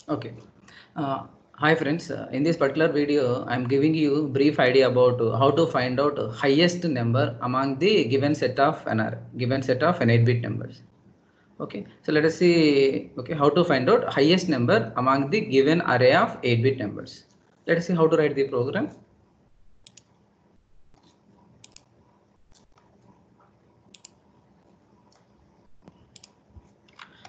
Okay. Uh, Hi friends, in this particular video, I am giving you brief idea about how to find out highest number among the given set of an 8-bit numbers. Okay, so let us see. Okay, how to find out highest number among the given array of 8-bit numbers. Let us see how to write the program.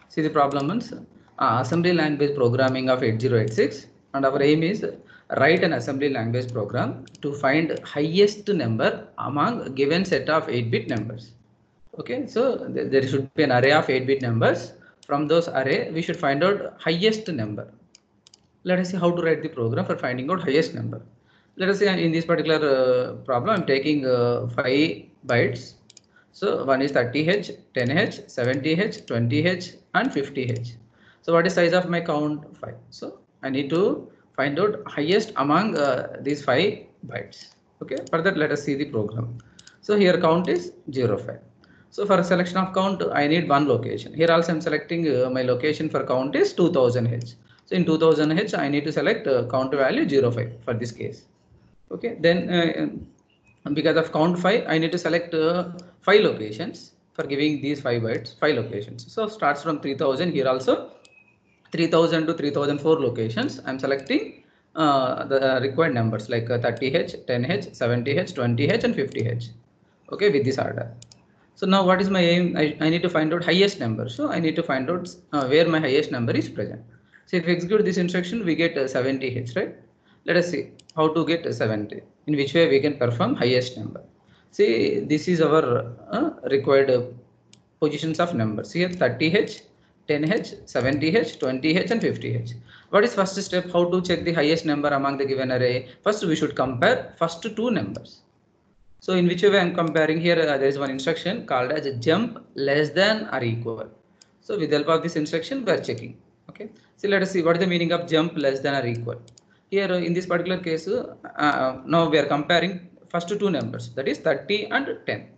See the problem means assembly language programming of 8086, and our aim is write an assembly language program to find highest number among given set of 8-bit numbers. Okay, so there should be an array of 8-bit numbers. From those array, we should find out highest number. Let us see how to write the program for finding out highest number. Let us say in this particular problem, I'm taking 5 bytes. So one is 30H, 10H, 70H, 20H, and 50H. So what is size of my count? 5. So I need to find out highest among these 5 bytes. Okay, for that let us see the program. So here count is 0, 5. So for selection of count, I need one location. Here also I'm selecting my location for count is 2000H. So in 2000H, I need to select count value 05 for this case. Okay, then because of count 5, I need to select 5 locations for giving these 5 bytes, 5 locations. So starts from 3000 here also 3000 to 3004 locations. I'm selecting the required numbers like 30H, 10H, 70H, 20H, and 50H. Okay, with this order. So now what is my aim? I need to find out highest number. So I need to find out where my highest number is present. So if we execute this instruction, we get 70H, right? Let us see how to get 70. In which way we can perform highest number. See, this is our required positions of numbers. Here 30H, 10H, 70H, 20H, and 50H. What is first step? How to check the highest number among the given array? First, we should compare first two numbers. So in which way I am comparing here, there is one instruction called as a jump less than or equal. So with the help of this instruction, we are checking. Okay. So let us see what is the meaning of jump less than or equal. Here in this particular case, now we are comparing first two numbers, that is 30 and 10.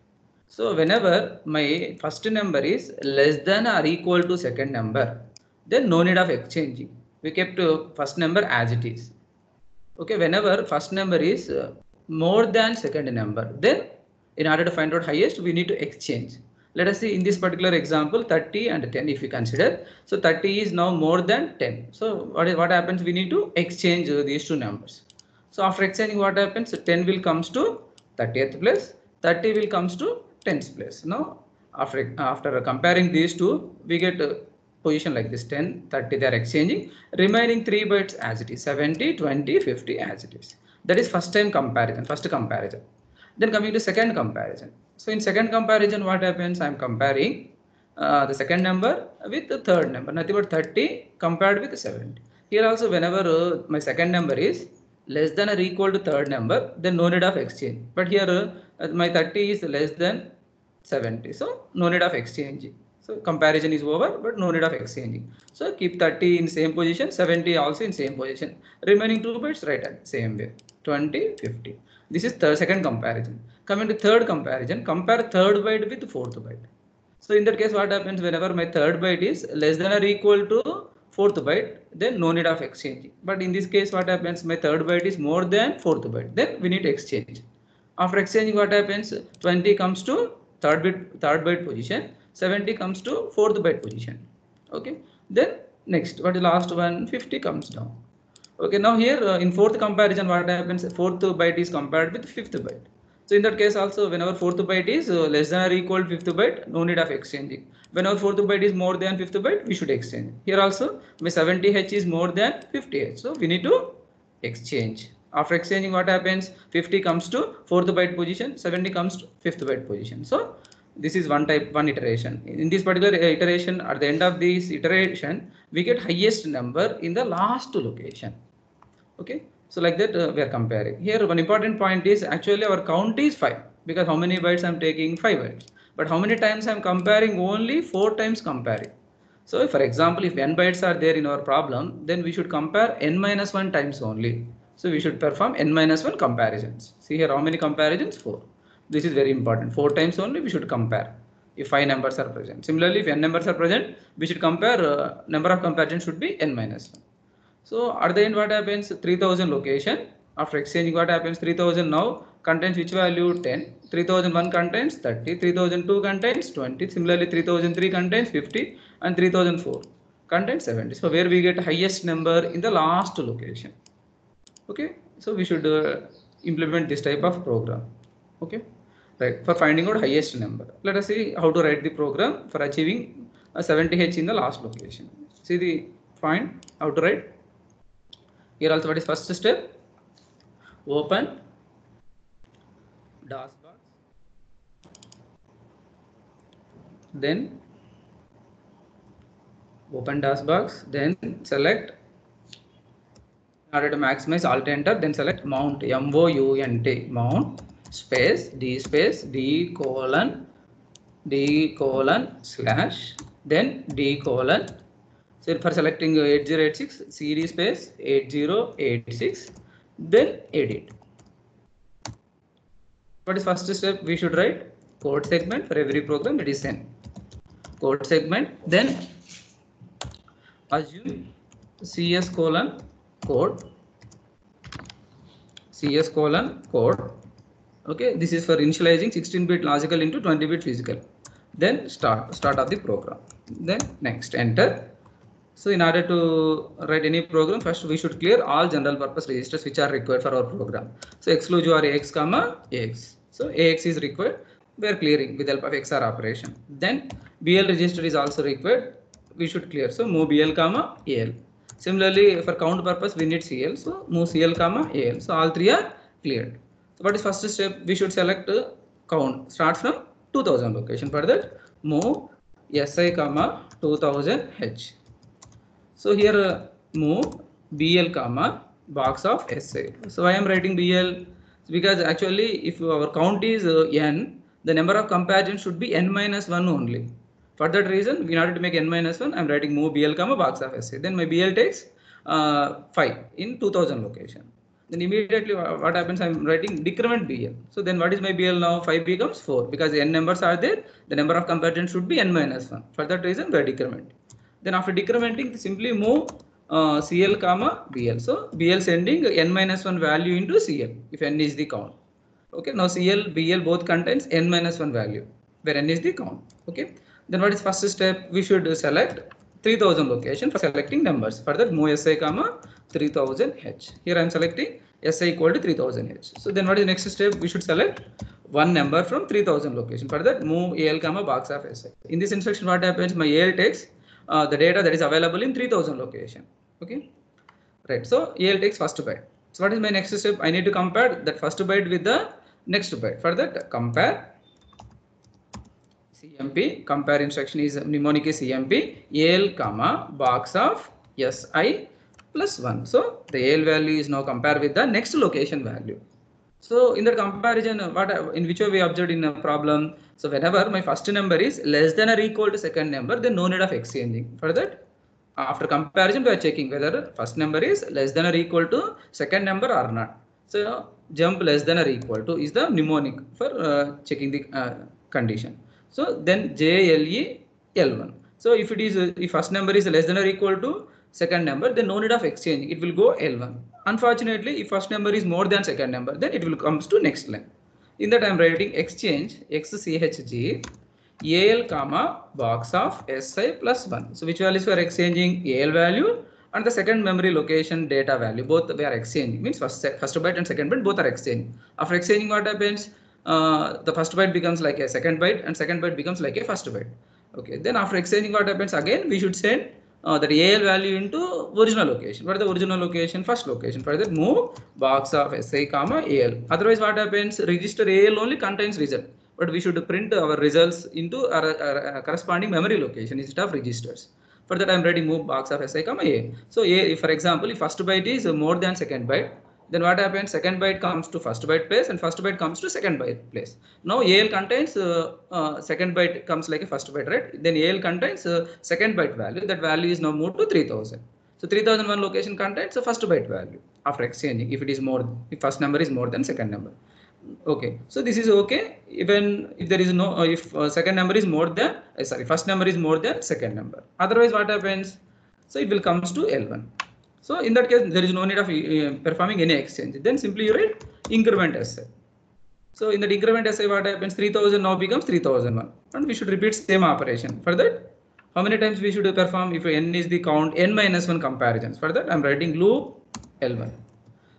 So whenever my first number is less than or equal to second number, then no need of exchanging. We kept first number as it is. Okay, whenever first number is more than second number, then in order to find out highest, we need to exchange. Let us see in this particular example 30 and 10 if we consider. So 30 is now more than 10. So what happens? We need to exchange these two numbers. So after exchanging, what happens? 10 will comes to 30th place, 30 will comes to 10th place. Now after comparing these two, we get position like this 10, 30 they are exchanging, remaining 3 bytes as it is 70, 20, 50 as it is. That is first comparison. Then coming to second comparison. So in second comparison, what happens? I am comparing the second number with the third number, nothing but 30 compared with 70. Here also whenever my second number is less than or equal to third number, then no need of exchange. But here my 30 is less than 70, so no need of exchanging. So comparison is over, but no need of exchanging. So keep 30 in same position, 70 also in same position. Remaining 2 bytes right at same way, 20, 50. This is third second comparison. Coming to third comparison, compare third byte with fourth byte. So in that case, what happens? Whenever my third byte is less than or equal to fourth byte, then no need of exchanging. But in this case, what happens? My third byte is more than fourth byte, then we need to exchange. After exchanging, what happens? 20 comes to third byte position, 70 comes to fourth byte position. Okay. Then next, what is last one? 50 comes down. Okay. Now here in fourth comparison, what happens? Fourth byte is compared with fifth byte. So in that case also, whenever fourth byte is less than or equal to fifth byte, no need of exchanging. Whenever fourth byte is more than fifth byte, we should exchange. Here also, my 70H is more than 50H. So we need to exchange. After exchanging, what happens? 50 comes to fourth byte position, 70 comes to fifth byte position. So this is one iteration. In this particular iteration, at the end of this iteration, we get highest number in the last location. Okay, so like that we are comparing. Here one important point is actually our count is 5, because how many bytes I'm taking? 5 bytes. But how many times I'm comparing? Only 4 times comparing. So for example, if n bytes are there in our problem, then we should compare n minus 1 times only. So we should perform n minus 1 comparisons. See here how many comparisons? 4. This is very important. 4 times only we should compare if 5 numbers are present. Similarly, if n numbers are present, we should compare number of comparisons should be n minus 1. So at the end what happens, 3000 location. After exchanging what happens, 3000 now contains which value, 10, 3001 contains 30, 3002 contains 20, similarly 3003 contains 50 and 3004 contains 70. So where we get highest number in the last location. Okay, so we should implement this type of program. Okay, right, for finding out highest number. Let us see how to write the program for achieving a 70H in the last location. See the point, how to write. Here also what is first step? Open DOS box, then open DOS box, then select, in order to maximize, alt enter, then select mount, MOUNT, mount space D colon slash, then D colon. So for selecting 8086, CD space 8086, then edit. What is first step? We should write code segment for every program. It is n code segment. Then assume CS colon code. Okay, this is for initializing 16-bit logical into 20-bit physical. Then start of the program. Then next, enter. So in order to write any program, first we should clear all general purpose registers which are required for our program. So exclude your AX, AX. So AX is required. We are clearing with the help of XOR operation. Then BL register is also required. We should clear. So move BL, AL. Similarly, for count purpose, we need CL. So move CL, AL. So all three are cleared. So what is first step? We should select count. Start from 2000 location. For that, move SI, 2000H. So here move BL, box of SA. So I am writing BL because actually if our count is n, the number of comparisons should be n-1 only. For that reason, in order to make n-1, I am writing move BL, box of SA. Then my BL takes 5 in 2000 location. Then immediately what happens, I am writing decrement BL. So then what is my BL now? 5 becomes 4 because n numbers are there. The number of comparisons should be n-1. For that reason, we are decrement. Then after decrementing, simply move CL, BL. So BL sending n-1 value into CL if n is the count. Okay, now CL, BL both contains n-1 value where n is the count. Okay, then what is first step? We should select 3000 location for selecting numbers. For that, move SI, 3000H. Here I am selecting SI equal to 3000H. So then what is the next step? We should select one number from 3000 location. For that, move AL, box of SI. In this instruction, what happens? My AL takes the data that is available in 3000 location. Okay, right. So AL takes first byte. So what is my next step? I need to compare that first byte with the next byte. For that, compare CMP. Compare instruction is mnemonic is CMP AL, box of SI plus 1. So the AL value is now compared with the next location value. So in that comparison, in which way we observed in a problem. So whenever my first number is less than or equal to second number, then no need of exchanging. For that, after comparison, we are checking whether first number is less than or equal to second number or not. So jump less than or equal to is the mnemonic for checking the condition. So then JLE L1. So if it is if first number is less than or equal to second number, then no need of exchanging. It will go L1. Unfortunately, if first number is more than second number, then it will comes to next line. In that I am writing exchange XCHG AL, box of SI plus 1. So which values we are exchanging? AL value and the second memory location data value. Both we are exchanging. Means first byte and second byte both are exchanging. After exchanging, what happens? The first byte becomes like a second byte and second byte becomes like a first byte. Okay. Then after exchanging, what happens? Again, we should send that AL value into original location. What is the original location? First location. For that, move box of SI, AL. Otherwise, what happens? Register AL only contains result, but we should print our results into our corresponding memory location instead of registers. For that, I am writing move box of SI, AL. So, for example, if first byte is more than second byte, then what happens? Second byte comes to first byte place and first byte comes to second byte place. Now AL contains second byte comes like a first byte, right? Then AL contains second byte value. That value is now moved to 3000. So 3001 location contains the first byte value after exchanging. If it is more, if first number is more than second number. Okay, so this is okay. Even if there is no, if second number is more than, first number is more than second number. Otherwise, what happens? So it will comes to L1. So in that case, there is no need of performing any exchange. Then simply you write increment SA. So in the increment SA, what happens? 3000 now becomes 3001, and we should repeat same operation. For that, how many times we should perform? If n is the count, n minus 1 comparisons. For that, I'm writing loop L1.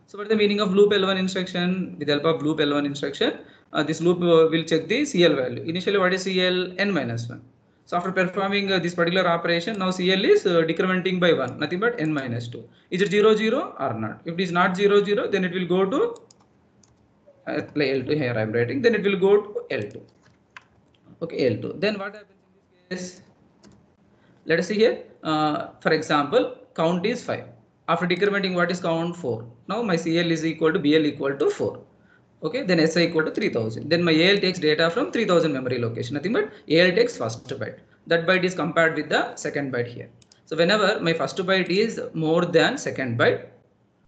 So what is the meaning of loop L1 instruction? With the help of loop L1 instruction, this loop will check the CL value. Initially, what is CL? N minus 1. So after performing this particular operation, now CL is decrementing by 1, nothing but n minus 2. Is it 0, 0 or not? If it is not 0, 0, then it will go to L2 here I am writing, then it will go to L2. Okay, L2. Then what happens in this case? Let us see here. For example, count is 5. After decrementing, what is count? 4. Now my CL is equal to BL equal to 4. Okay, then SI equal to 3000. Then my AL takes data from 3000 memory location. Nothing but AL takes first byte. That byte is compared with the second byte here. So whenever my first byte is more than second byte,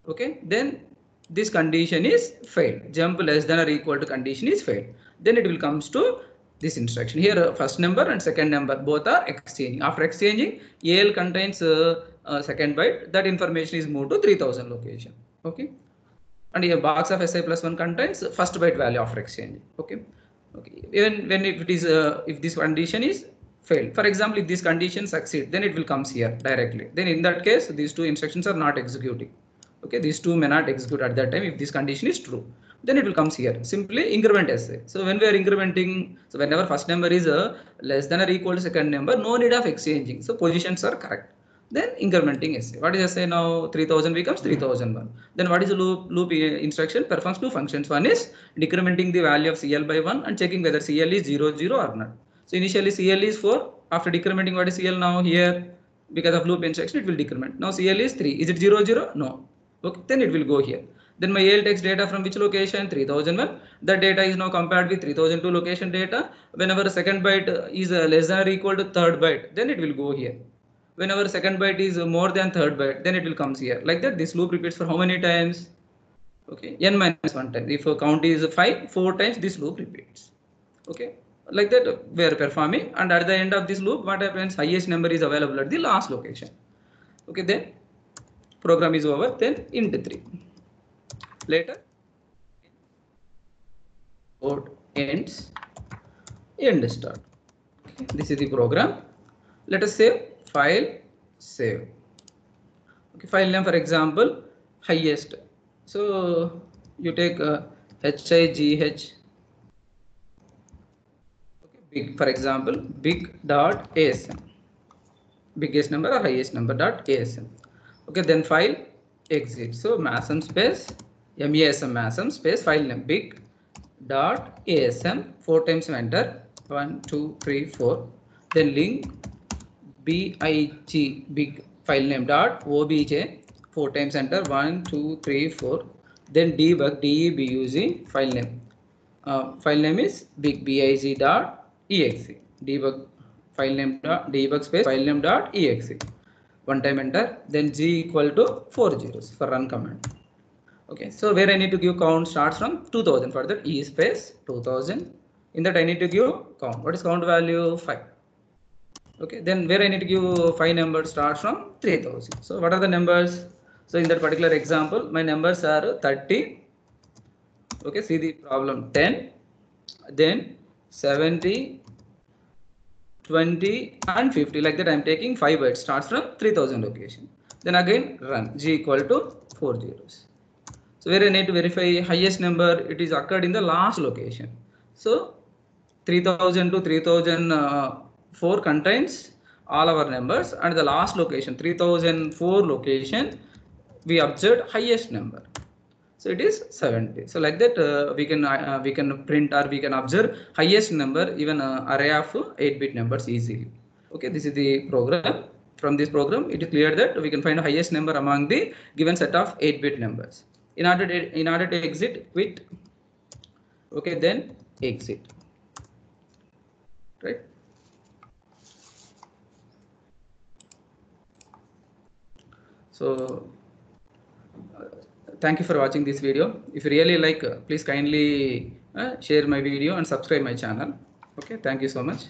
okay, then this condition is failed. Jump less than or equal to condition is failed. Then it will comes to this instruction here. First number and second number both are exchanging. After exchanging, AL contains second byte. That information is moved to 3000 location. Okay, and a box of SI plus 1 contains first byte value after exchange. Okay, okay. Even when it is if this condition is failed, for example, if this condition succeed, then it will comes here directly. Then in that case, these two instructions are not executing. Okay, these two may not execute at that time if this condition is true. Then it will comes here. Simply increment SA. So when we are incrementing, so whenever first number is less than or equal to second number, no need of exchanging. So positions are correct. Then incrementing SA. What is SA now? 3000 becomes 3001. Then what is the loop instruction? Performs two functions. One is decrementing the value of CL by 1 and checking whether CL is 0, 0 or not. So initially CL is 4. After decrementing, what is CL now? Here, because of loop instruction, it will decrement. Now CL is 3. Is it 0, 0? No. Okay, then it will go here. Then my AL takes data from which location? 3001. That data is now compared with 3002 location data. Whenever second byte is less than or equal to third byte, then it will go here. Whenever second byte is more than third byte, then it will comes here. Like that, this loop repeats for how many times? Okay, n minus 1 time. If a count is 5, 4 times this loop repeats. Okay, like that we are performing, and at the end of this loop, what happens? Highest number is available at the last location. Okay, then program is over. Then int 3. Later, code ends, end start. Okay, this is the program. Let us save. File, save. Okay, file name, for example, highest. So you take HIGH. Okay, big, for example, big.asm. Biggest number or highest number .asm. Okay, then file, exit. So masm space masm space file name big.asm 4 times enter 1 2 3 4. Then link big big file name .obj 4 times enter 1 2 3 4. Then debug debug file name. File name is big.exe. Debug file name debug space file name .exe. One time enter. Then g equal to 4 zeros for run command. Okay, so where I need to give count starts from 2000. For that, e space 2000. In that I need to give count. What is count value? 5. Okay, then where I need to give 5 numbers starts from 3000. So what are the numbers? So in that particular example, my numbers are 30. Okay, see the problem 10, then 70, 20 and 50. Like that I am taking 5 bytes starts from 3000 location. Then again run g equal to 4 zeros. So where I need to verify highest number, it is occurred in the last location. So 3000 to 3004 contains all our numbers, and the last location 3004 location we observed highest number. So it is 70. So like that we can print or we can observe highest number even array of 8-bit numbers easily. Okay, this is the program. From this program, it is clear that we can find the highest number among the given set of 8-bit numbers. In order to exit, quit. Okay, then exit. Right. So thank you for watching this video. If you really like, please kindly share my video and subscribe my channel. Okay, thank you so much.